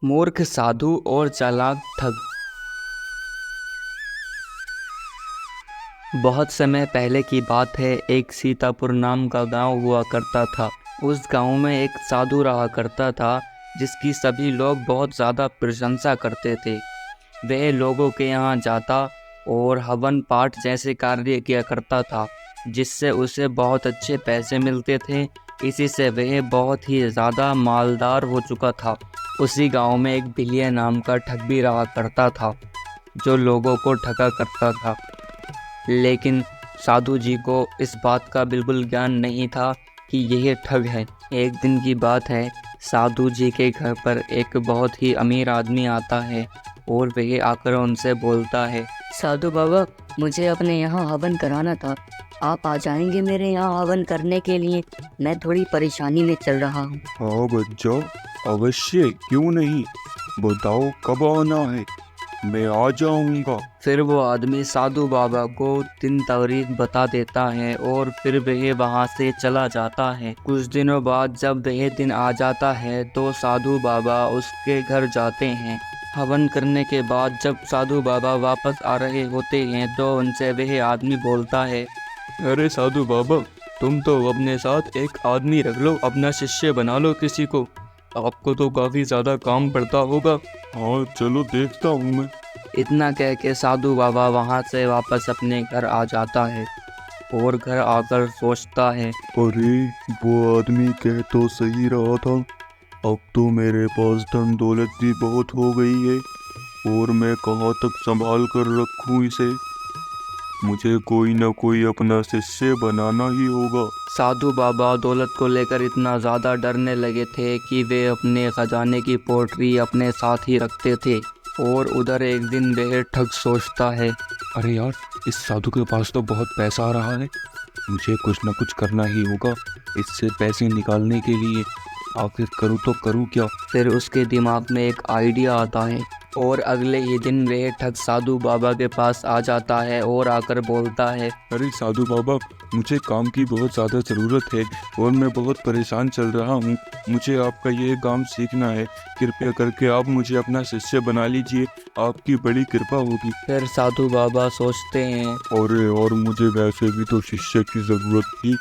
मूर्ख साधु और चालाक ठग। बहुत समय पहले की बात है। एक सीतापुर नाम का गांव हुआ करता था। उस गांव में एक साधु रहा करता था जिसकी सभी लोग बहुत ज़्यादा प्रशंसा करते थे। वह लोगों के यहाँ जाता और हवन पाठ जैसे कार्य किया करता था जिससे उसे बहुत अच्छे पैसे मिलते थे। इसी से वह बहुत ही ज़्यादा मालदार हो चुका था। उसी गांव में एक बिलिया नाम का ठग भी रहा करता था जो लोगों को ठगा करता था। लेकिन साधु जी को इस बात का बिल्कुल ज्ञान नहीं था कि यह ठग है। एक दिन की बात है, साधु जी के घर पर एक बहुत ही अमीर आदमी आता है और वह आकर उनसे बोलता है, साधु बाबा, मुझे अपने यहाँ हवन कराना था। आप आ जाएंगे मेरे यहाँ हवन करने के लिए? मैं थोड़ी परेशानी में चल रहा हूँ। हाँ बच्चा, अवश्य, क्यों नहीं। बताओ कब आना है, मैं आ जाऊंगा। फिर वो आदमी साधु बाबा को दिन तारीख बता देता है और फिर वह वहाँ से चला जाता है। कुछ दिनों बाद जब वह दिन आ जाता है तो साधु बाबा उसके घर जाते हैं। हवन करने के बाद जब साधु बाबा वापस आ रहे होते हैं तो उनसे वह आदमी बोलता है, अरे साधु बाबा, तुम तो अपने साथ एक आदमी रख लो, अपना शिष्य बना लो किसी को। आपको तो काफ़ी ज़्यादा काम पड़ता होगा। हाँ चलो देखता हूँ मैं। इतना कह के साधु बाबा वहाँ से वापस अपने घर आ जाता है और घर आकर सोचता है, अरे वो आदमी कह तो सही रहा था। अब तो मेरे पास धन दौलत भी बहुत हो गई है और मैं कहाँ तक संभाल कर रखूँ इसे। मुझे कोई ना कोई अपना शिष्य बनाना ही होगा। साधु बाबा दौलत को लेकर इतना ज़्यादा डरने लगे थे कि वे अपने खजाने की पोटली अपने साथ ही रखते थे। और उधर एक दिन वह ठग सोचता है, अरे यार, इस साधु के पास तो बहुत पैसा आ रहा है, मुझे कुछ ना कुछ करना ही होगा इससे पैसे निकालने के लिए। आखिर करूँ तो करूँ क्या। फिर उसके दिमाग में एक आइडिया आता है और अगले ही दिन वह ठग साधु बाबा के पास आ जाता है और आकर बोलता है, अरे साधु बाबा, मुझे काम की बहुत ज़्यादा ज़रूरत है और मैं बहुत परेशान चल रहा हूँ। मुझे आपका ये काम सीखना है। कृपया करके आप मुझे अपना शिष्य बना लीजिए, आपकी बड़ी कृपा होगी। फिर साधु बाबा सोचते हैं, और मुझे वैसे भी तो शिष्य की ज़रूरत थी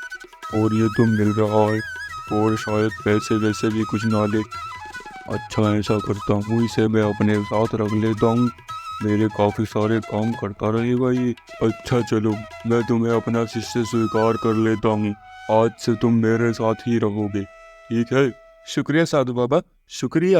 और ये तो मिल रहा है और शायद पैसे वैसे भी कुछ ना ले। अच्छा, ऐसा करता हूँ, इसे मैं अपने साथ रख लेता हूँ, मेरे काफ़ी सारे काम करता रहेगा ये। अच्छा चलो, मैं तुम्हें अपना शिष्य स्वीकार कर लेता हूँ। आज से तुम मेरे साथ ही रहोगे, ठीक है? शुक्रिया साधु बाबा, शुक्रिया।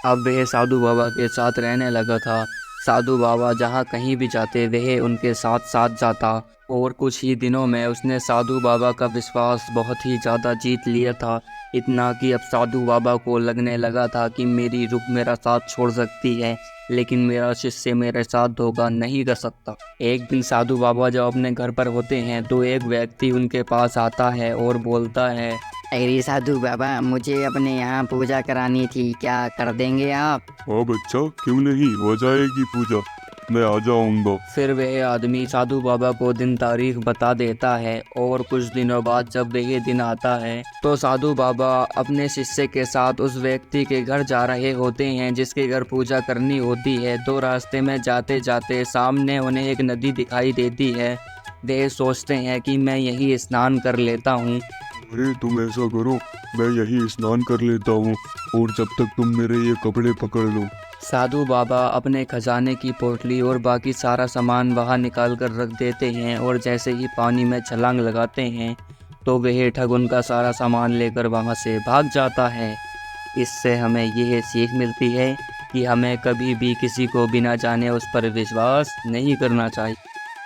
अब वह साधु बाबा के साथ रहने लगा था। साधु बाबा जहाँ कहीं भी जाते वह उनके साथ साथ जाता और कुछ ही दिनों में उसने साधु बाबा का विश्वास बहुत ही ज़्यादा जीत लिया था। इतना कि अब साधु बाबा को लगने लगा था कि मेरी रूह मेरा साथ छोड़ सकती है लेकिन मेरा शिष्य मेरे साथ धोखा नहीं कर सकता। एक दिन साधु बाबा जब अपने घर पर होते हैं तो एक व्यक्ति उनके पास आता है और बोलता है, अरे साधु बाबा, मुझे अपने यहाँ पूजा करानी थी, क्या कर देंगे आप? हाँ बच्चा, क्यों नहीं, हो जाएगी पूजा, मैं आ जाऊँगा। फिर वह आदमी साधु बाबा को दिन तारीख बता देता है और कुछ दिनों बाद जब वह दिन आता है तो साधु बाबा अपने शिष्य के साथ उस व्यक्ति के घर जा रहे होते हैं जिसके घर पूजा करनी होती है। तो रास्ते में जाते जाते सामने उन्हें एक नदी दिखाई देती है। वे सोचते हैं कि मैं यहीं स्नान कर लेता हूँ। अरे तुम ऐसा करो, मैं यही स्नान कर लेता हूँ और जब तक तुम मेरे ये कपड़े पकड़ लो। साधु बाबा अपने खजाने की पोटली और बाकी सारा सामान वहाँ निकाल कर रख देते हैं और जैसे ही पानी में छलांग लगाते हैं तो वह ठग उनका सारा सामान लेकर वहाँ से भाग जाता है। इससे हमें यह सीख मिलती है कि हमें कभी भी किसी को बिना जाने उस पर विश्वास नहीं करना चाहिए।